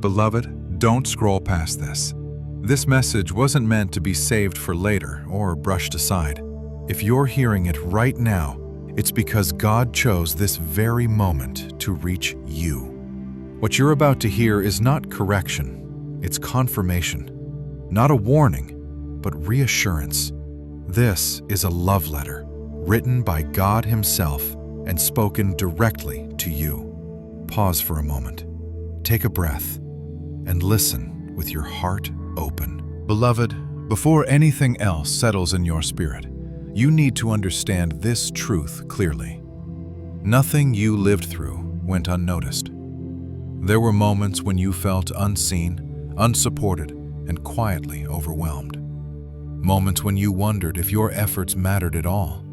Beloved, don't scroll past this. This message wasn't meant to be saved for later or brushed aside. If you're hearing it right now, it's because God chose this very moment to reach you. What you're about to hear is not correction, it's confirmation. Not a warning, but reassurance. This is a love letter, written by God Himself and spoken directly to you. Pause for a moment, take a breath, and listen with your heart open. Beloved, before anything else settles in your spirit, you need to understand this truth clearly. Nothing you lived through went unnoticed. There were moments when you felt unseen, unsupported, and quietly overwhelmed. Moments when you wondered if your efforts mattered at all.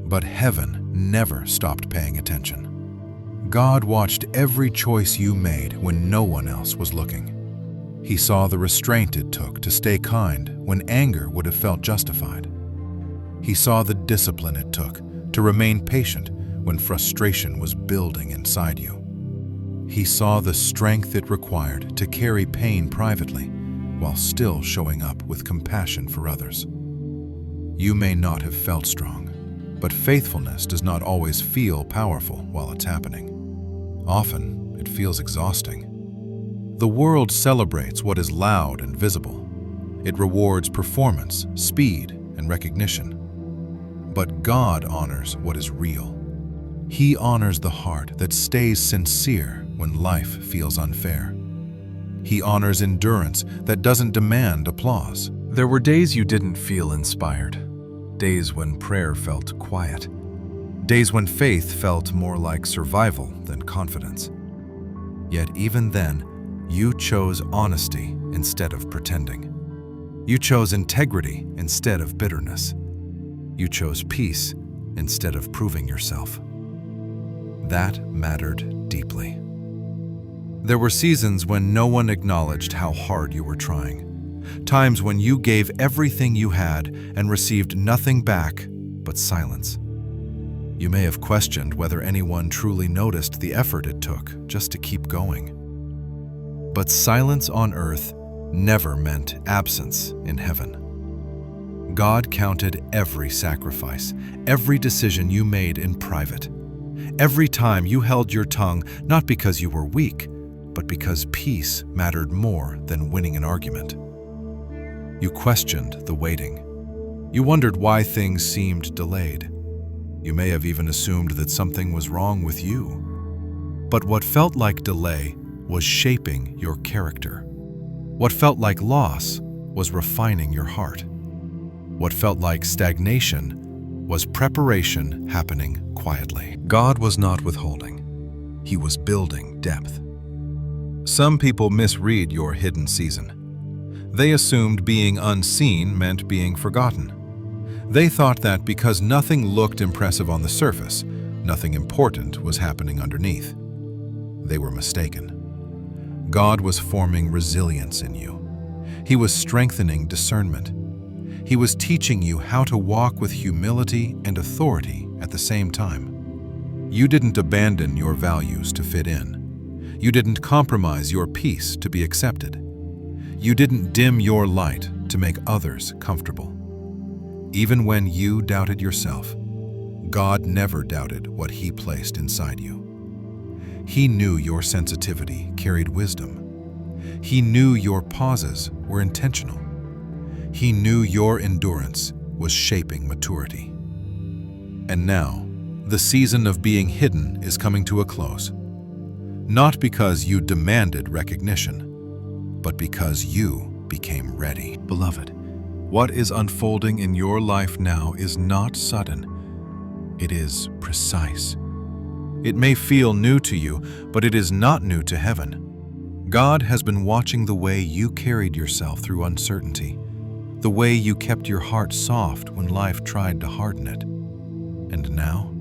But heaven never stopped paying attention. God watched every choice you made when no one else was looking. He saw the restraint it took to stay kind when anger would have felt justified. He saw the discipline it took to remain patient when frustration was building inside you. He saw the strength it required to carry pain privately while still showing up with compassion for others. You may not have felt strong, but faithfulness does not always feel powerful while it's happening. Often, it feels exhausting. The world celebrates what is loud and visible. It rewards performance, speed, and recognition. But God honors what is real. He honors the heart that stays sincere when life feels unfair. He honors endurance that doesn't demand applause. There were days you didn't feel inspired. Days when prayer felt quiet. Days when faith felt more like survival than confidence. Yet even then, you chose honesty instead of pretending. You chose integrity instead of bitterness. You chose peace instead of proving yourself. That mattered deeply. There were seasons when no one acknowledged how hard you were trying. Times when you gave everything you had and received nothing back but silence. You may have questioned whether anyone truly noticed the effort it took just to keep going. But silence on earth never meant absence in heaven. God counted every sacrifice, every decision you made in private. Every time you held your tongue, not because you were weak, but because peace mattered more than winning an argument. You questioned the waiting. You wondered why things seemed delayed. You may have even assumed that something was wrong with you. But what felt like delay was shaping your character. What felt like loss was refining your heart. What felt like stagnation was preparation happening quietly. God was not withholding. He was building depth. Some people misread your hidden season. They assumed being unseen meant being forgotten. They thought that because nothing looked impressive on the surface, nothing important was happening underneath. They were mistaken. God was forming resilience in you. He was strengthening discernment. He was teaching you how to walk with humility and authority at the same time. You didn't abandon your values to fit in. You didn't compromise your peace to be accepted. You didn't dim your light to make others comfortable. Even when you doubted yourself, God never doubted what He placed inside you. He knew your sensitivity carried wisdom. He knew your pauses were intentional. He knew your endurance was shaping maturity. And now, the season of being hidden is coming to a close. Not because you demanded recognition, but because you became ready. Beloved, what is unfolding in your life now is not sudden. It is precise. It may feel new to you, but it is not new to heaven. God has been watching the way you carried yourself through uncertainty, the way you kept your heart soft when life tried to harden it. And now,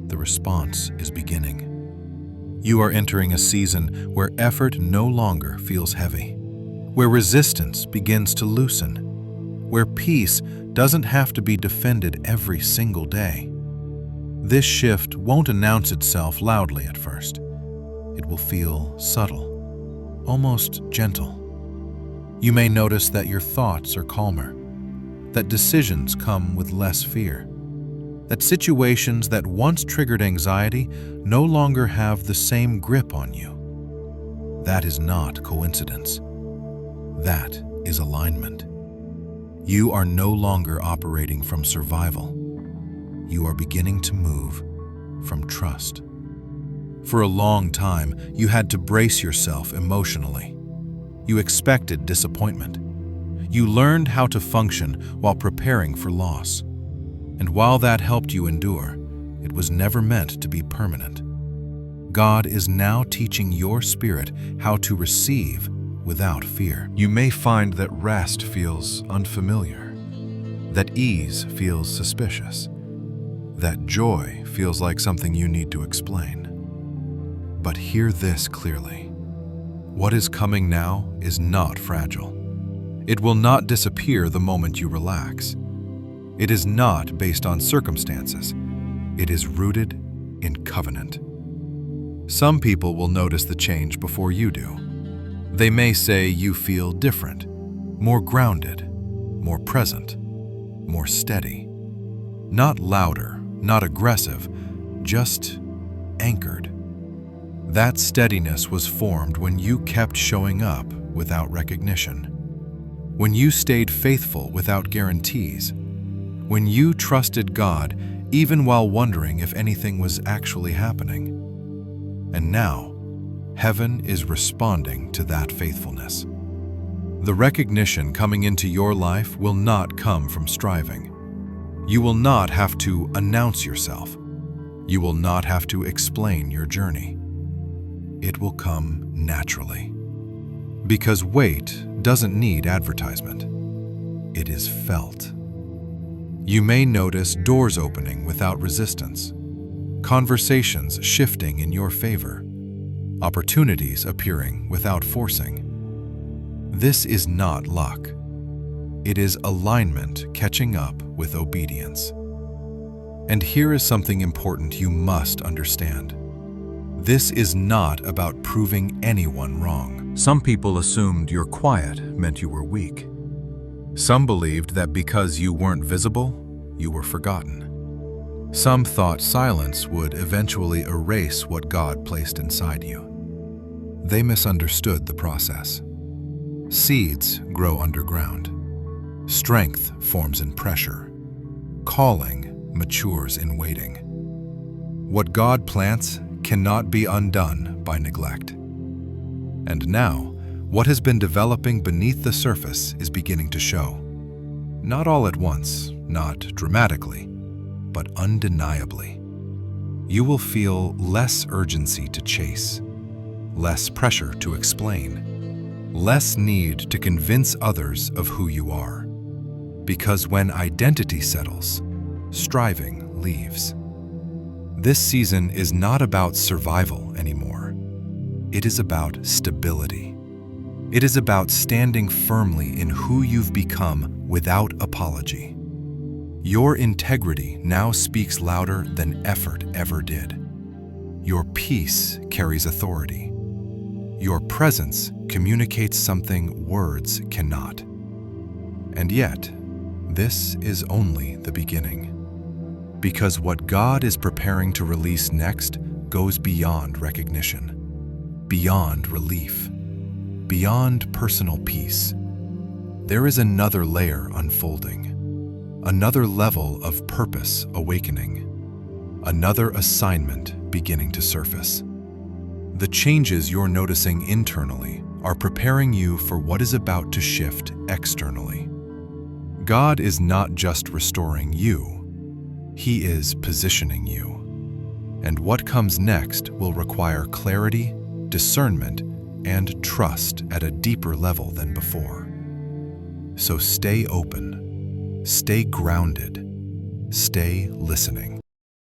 the response is beginning. You are entering a season where effort no longer feels heavy, where resistance begins to loosen, where peace doesn't have to be defended every single day. This shift won't announce itself loudly at first. It will feel subtle, almost gentle. You may notice that your thoughts are calmer, that decisions come with less fear, that situations that once triggered anxiety no longer have the same grip on you. That is not coincidence. That is alignment. You are no longer operating from survival. You are beginning to move from trust. For a long time, you had to brace yourself emotionally. You expected disappointment. You learned how to function while preparing for loss. And while that helped you endure, it was never meant to be permanent. God is now teaching your spirit how to receive without fear. You may find that rest feels unfamiliar, that ease feels suspicious, that joy feels like something you need to explain. But hear this clearly. What is coming now is not fragile. It will not disappear the moment you relax. It is not based on circumstances. It is rooted in covenant. Some people will notice the change before you do. They may say you feel different, more grounded, more present, more steady. Not louder, not aggressive, just anchored. That steadiness was formed when you kept showing up without recognition, when you stayed faithful without guarantees, when you trusted God even while wondering if anything was actually happening. And now, heaven is responding to that faithfulness. The recognition coming into your life will not come from striving. You will not have to announce yourself. You will not have to explain your journey. It will come naturally. Because weight doesn't need advertisement. It is felt. You may notice doors opening without resistance, conversations shifting in your favor, opportunities appearing without forcing. This is not luck. It is alignment catching up with obedience. And here is something important you must understand. This is not about proving anyone wrong. Some people assumed your quiet meant you were weak. Some believed that because you weren't visible, you were forgotten. Some thought silence would eventually erase what God placed inside you. They misunderstood the process. Seeds grow underground. Strength forms in pressure. Calling matures in waiting. What God plants cannot be undone by neglect. And now, what has been developing beneath the surface is beginning to show. Not all at once, not dramatically, but undeniably. You will feel less urgency to chase, less pressure to explain, less need to convince others of who you are. Because when identity settles, striving leaves. This season is not about survival anymore. It is about stability. It is about standing firmly in who you've become without apology. Your integrity now speaks louder than effort ever did. Your peace carries authority. Your presence communicates something words cannot. And yet, this is only the beginning. Because what God is preparing to release next goes beyond recognition, beyond relief, beyond personal peace. There is another layer unfolding, another level of purpose awakening, another assignment beginning to surface. The changes you're noticing internally are preparing you for what is about to shift externally. God is not just restoring you, He is positioning you. And what comes next will require clarity, discernment, and trust at a deeper level than before. So stay open, stay grounded, stay listening.